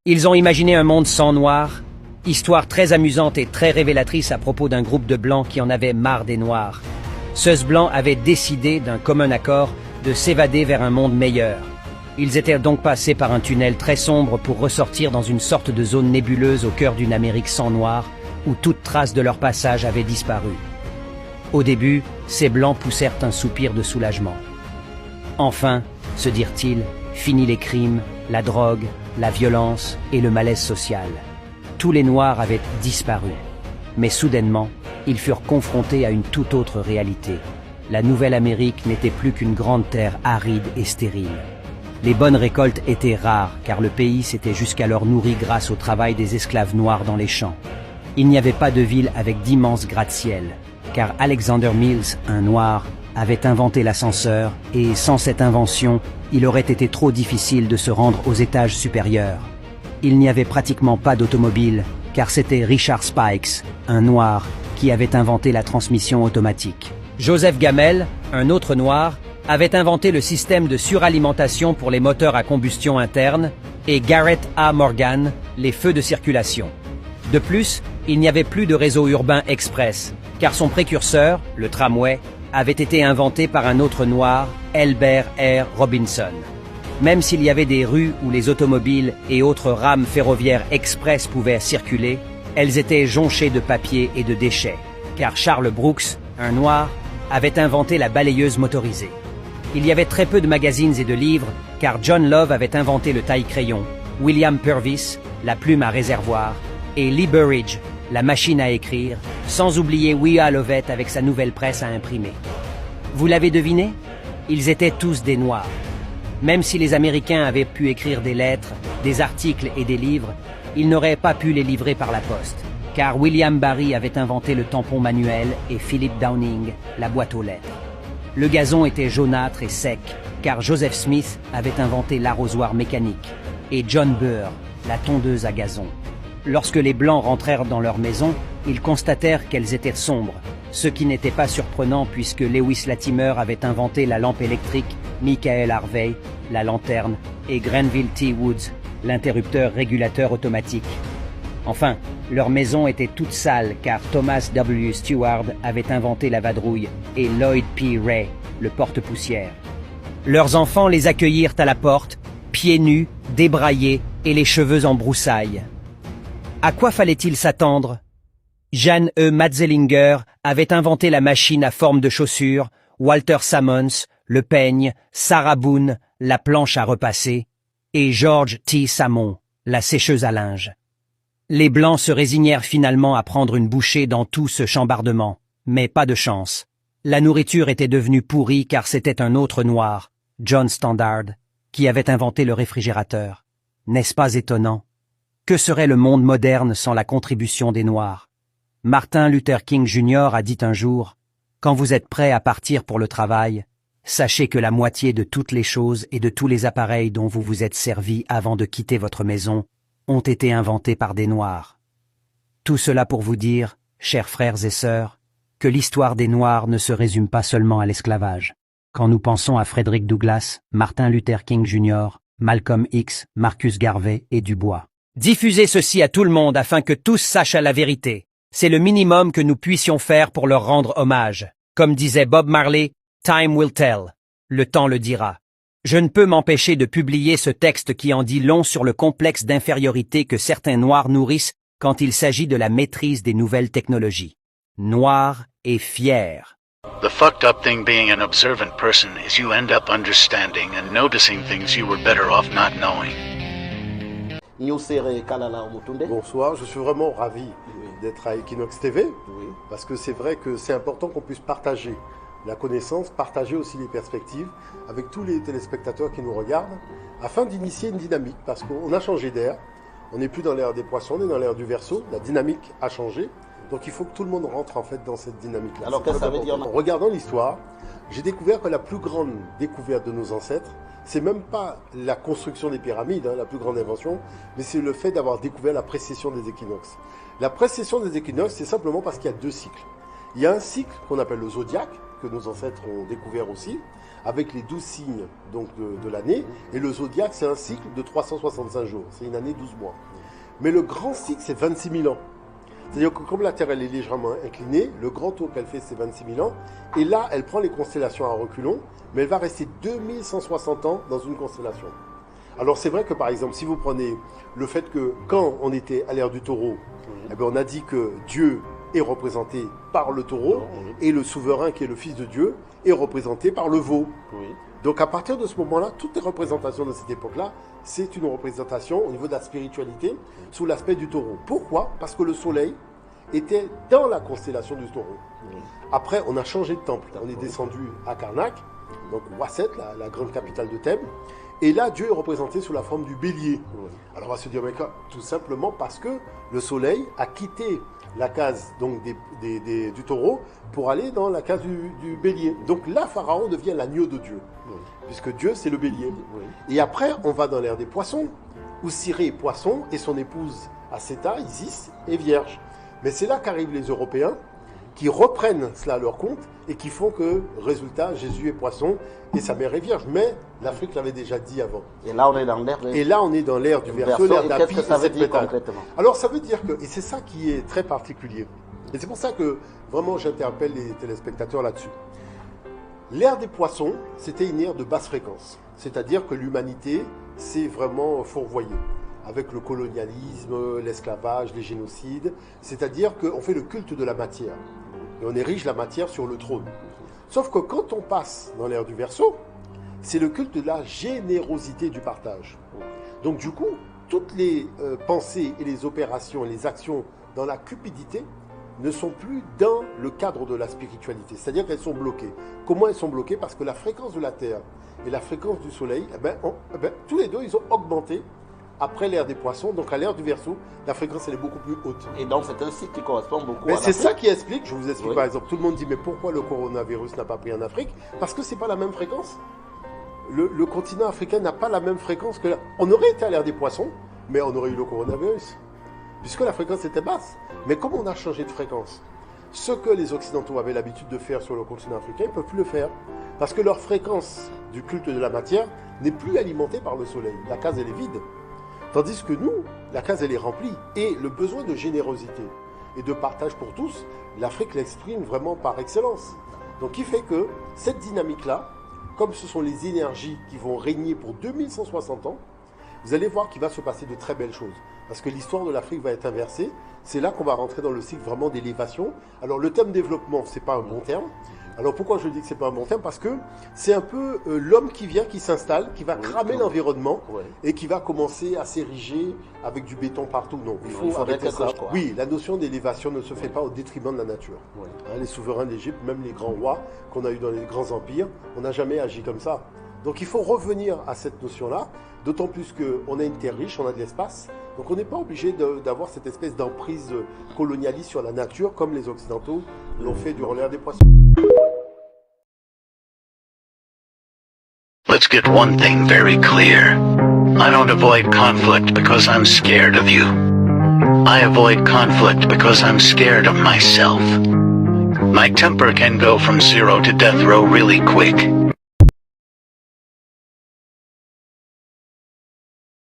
Ils ont imaginé un monde sans noirs, histoire très amusante et très révélatrice à propos d'un groupe de blancs qui en avait marre des noirs. Ceux blancs avaient décidé, d'un commun accord, de s'évader vers un monde meilleur. Ils étaient donc passés par un tunnel très sombre pour ressortir dans une sorte de zone nébuleuse au cœur d'une Amérique sans noirs, où toute trace de leur passage avait disparu. Au début, ces blancs poussèrent un soupir de soulagement. Enfin, se dirent-ils, fini les crimes, la drogue, la violence et le malaise social. Tous les noirs avaient disparu. Mais soudainement, ils furent confrontés à une toute autre réalité. La Nouvelle-Amérique n'était plus qu'une grande terre aride et stérile. Les bonnes récoltes étaient rares, car le pays s'était jusqu'alors nourri grâce au travail des esclaves noirs dans les champs. Il n'y avait pas de ville avec d'immenses gratte-ciel, car Alexander Mills, un noir, avait inventé l'ascenseur, et sans cette invention, il aurait été trop difficile de se rendre aux étages supérieurs. Il n'y avait pratiquement pas d'automobile, car c'était Richard Spikes, un noir, qui avait inventé la transmission automatique. Joseph Gamel, un autre noir, avait inventé le système de suralimentation pour les moteurs à combustion interne, et Garrett A. Morgan, les feux de circulation. De plus, il n'y avait plus de réseau urbain express, car son précurseur, le tramway, avait été inventé par un autre noir, Elbert R. Robinson. Même s'il y avait des rues où les automobiles et autres rames ferroviaires express pouvaient circuler, elles étaient jonchées de papier et de déchets, car Charles Brooks, un noir, avait inventé la balayeuse motorisée. Il y avait très peu de magazines et de livres, car John Love avait inventé le taille-crayon, William Purvis, la plume à réservoir, et Lee Burridge, la machine à écrire, sans oublier Willa Lovett avec sa nouvelle presse à imprimer. Vous l'avez deviné? Ils étaient tous des Noirs. Même si les Américains avaient pu écrire des lettres, des articles et des livres, ils n'auraient pas pu les livrer par la poste, car William Barry avait inventé le tampon manuel et Philip Downing, la boîte aux lettres. Le gazon était jaunâtre et sec, car Joseph Smith avait inventé l'arrosoir mécanique, et John Burr, la tondeuse à gazon. Lorsque les Blancs rentrèrent dans leur maison, ils constatèrent qu'elles étaient sombres, ce qui n'était pas surprenant puisque Lewis Latimer avait inventé la lampe électrique, Michael Harvey, la lanterne, et Grenville T. Woods, l'interrupteur régulateur automatique. Enfin, leur maison était toute sale car Thomas W. Stewart avait inventé la vadrouille et Lloyd P. Ray, le porte-poussière. Leurs enfants les accueillirent à la porte, pieds nus, débraillés et les cheveux en broussailles. À quoi fallait-il s'attendre? Jeanne E. Matzelinger avait inventé la machine à forme de chaussure, Walter Sammons, le peigne, Sarah Boone, la planche à repasser, et George T. Samon, la sécheuse à linge. Les Blancs se résignèrent finalement à prendre une bouchée dans tout ce chambardement, mais pas de chance. La nourriture était devenue pourrie car c'était un autre noir, John Standard, qui avait inventé le réfrigérateur. N'est-ce pas étonnant? Que serait le monde moderne sans la contribution des Noirs? Martin Luther King Jr. a dit un jour, « Quand vous êtes prêts à partir pour le travail, sachez que la moitié de toutes les choses et de tous les appareils dont vous vous êtes servis avant de quitter votre maison ont été inventés par des Noirs. » Tout cela pour vous dire, chers frères et sœurs, que l'histoire des Noirs ne se résume pas seulement à l'esclavage. Quand nous pensons à Frederick Douglass, Martin Luther King Jr., Malcolm X, Marcus Garvey et Dubois. Diffusez ceci à tout le monde afin que tous sachent la vérité. C'est le minimum que nous puissions faire pour leur rendre hommage. Comme disait Bob Marley, « Time will tell ». Le temps le dira. Je ne peux m'empêcher de publier ce texte qui en dit long sur le complexe d'infériorité que certains Noirs nourrissent quand il s'agit de la maîtrise des nouvelles technologies. Noirs et fiers. The fucked up thing being an observant person is you end up understanding and noticing things you were better off not knowing. Bonsoir, je suis vraiment ravi d'être à Equinox TV, parce que c'est vrai que c'est important qu'on puisse partager la connaissance, partager aussi les perspectives avec tous les téléspectateurs qui nous regardent, afin d'initier une dynamique, parce qu'on a changé d'air, on n'est plus dans l'ère des poissons, on est dans l'ère du Verseau, la dynamique a changé, donc il faut que tout le monde rentre en fait dans cette dynamique-là. Alors qu'est-ce que ça veut dire? En regardant l'histoire, j'ai découvert que la plus grande découverte de nos ancêtres, c'est même pas la construction des pyramides, la plus grande invention, mais c'est le fait d'avoir découvert la précession des équinoxes. La précession des équinoxes, c'est simplement parce qu'il y a deux cycles. Il y a un cycle qu'on appelle le zodiaque, que nos ancêtres ont découvert aussi, avec les 12 signes donc, de l'année. Et le zodiaque, c'est un cycle de 365 jours. C'est une année, 12 mois. Mais le grand cycle, c'est 26 000 ans. C'est-à-dire que comme la Terre, elle est légèrement inclinée, le grand tour qu'elle fait, c'est 26 000 ans. Et là, elle prend les constellations à reculons, mais elle va rester 2160 ans dans une constellation. Alors c'est vrai que par exemple, si vous prenez le fait que quand on était à l'ère du taureau, eh bien, on a dit que Dieu est représenté par le taureau et le souverain qui est le fils de Dieu est représenté par le veau. Donc à partir de ce moment-là, toutes les représentations de cette époque-là, c'est une représentation au niveau de la spiritualité sous l'aspect du taureau. Pourquoi? Parce que le soleil était dans la constellation du taureau. Après, on a changé de temple. On est descendu à Karnak, donc Wasset, la grande capitale de Thèbes. Et là, Dieu est représenté sous la forme du bélier. Alors on va se dire, mais tout simplement parce que le soleil a quitté la case donc, du taureau pour aller dans la case du bélier. Donc là, Pharaon devient l'agneau de Dieu, puisque Dieu, c'est le bélier. Et après, on va dans l'ère des poissons, où Cyrée est poisson et son épouse Acéta, Isis, est vierge. Mais c'est là qu'arrivent les Européens, qui reprennent cela à leur compte et qui font que, résultat, Jésus est poisson et sa mère est vierge. Mais l'Afrique l'avait déjà dit avant. Et là, on est dans l'ère du Verseau, l'ère d'Api et cette métal. Alors, ça veut dire que, et c'est ça qui est très particulier, et c'est pour ça que, vraiment, j'interpelle les téléspectateurs là-dessus. L'ère des poissons, c'était une ère de basse fréquence. C'est-à-dire que l'humanité s'est vraiment fourvoyée avec le colonialisme, l'esclavage, les génocides. C'est-à-dire qu'on fait le culte de la matière. Et on érige la matière sur le trône. Sauf que quand on passe dans l'ère du Verseau, c'est le culte de la générosité du partage. Donc du coup, toutes les pensées et les opérations et les actions dans la cupidité ne sont plus dans le cadre de la spiritualité. C'est-à-dire qu'elles sont bloquées. Comment elles sont bloquées? Parce que la fréquence de la Terre et la fréquence du Soleil, tous les deux, ils ont augmenté après l'ère des poissons. Donc à l'ère du Verseau, la fréquence elle est beaucoup plus haute. Et donc c'est un cycle qui correspond beaucoup mais à c'est ça qui explique, je vous explique Oui. par exemple, tout le monde dit mais pourquoi le coronavirus n'a pas pris en Afrique? Parce que c'est pas la même fréquence. Le continent africain n'a pas la même fréquence que on aurait été à l'ère des poissons, mais on aurait eu le coronavirus. Puisque la fréquence était basse. Mais comme on a changé de fréquence, ce que les Occidentaux avaient l'habitude de faire sur le continent africain, ils ne peuvent plus le faire. Parce que leur fréquence du culte de la matière n'est plus alimentée par le soleil. La case, elle est vide. Tandis que nous, la case, elle est remplie. Et le besoin de générosité et de partage pour tous, l'Afrique l'exprime vraiment par excellence. Donc, qui fait que cette dynamique-là, comme ce sont les énergies qui vont régner pour 2160 ans, vous allez voir qu'il va se passer de très belles choses. Parce que l'histoire de l'Afrique va être inversée. C'est là qu'on va rentrer dans le cycle vraiment d'élévation. Alors le terme développement, c'est pas un bon terme. Alors pourquoi je dis que c'est pas un bon terme? Parce que c'est un peu l'homme qui vient, qui s'installe, qui va cramer l'environnement et qui va commencer à s'ériger avec du béton partout. Non, il faut arrêter ça. Oui, la notion d'élévation ne se fait pas au détriment de la nature. Hein, les souverains d'Égypte, même les grands rois qu'on a eu dans les grands empires, on n'a jamais agi comme ça. Donc il faut revenir à cette notion-là, d'autant plus qu'on a une terre riche, on a de l'espace, donc on n'est pas obligé d'avoir cette espèce d'emprise colonialiste sur la nature comme les Occidentaux l'ont fait durant l'ère des poissons. Let's get one thing very clear. I don't avoid conflict because I'm scared of you. I avoid conflict because I'm scared of myself. My temper can go from 0 to death row really quick.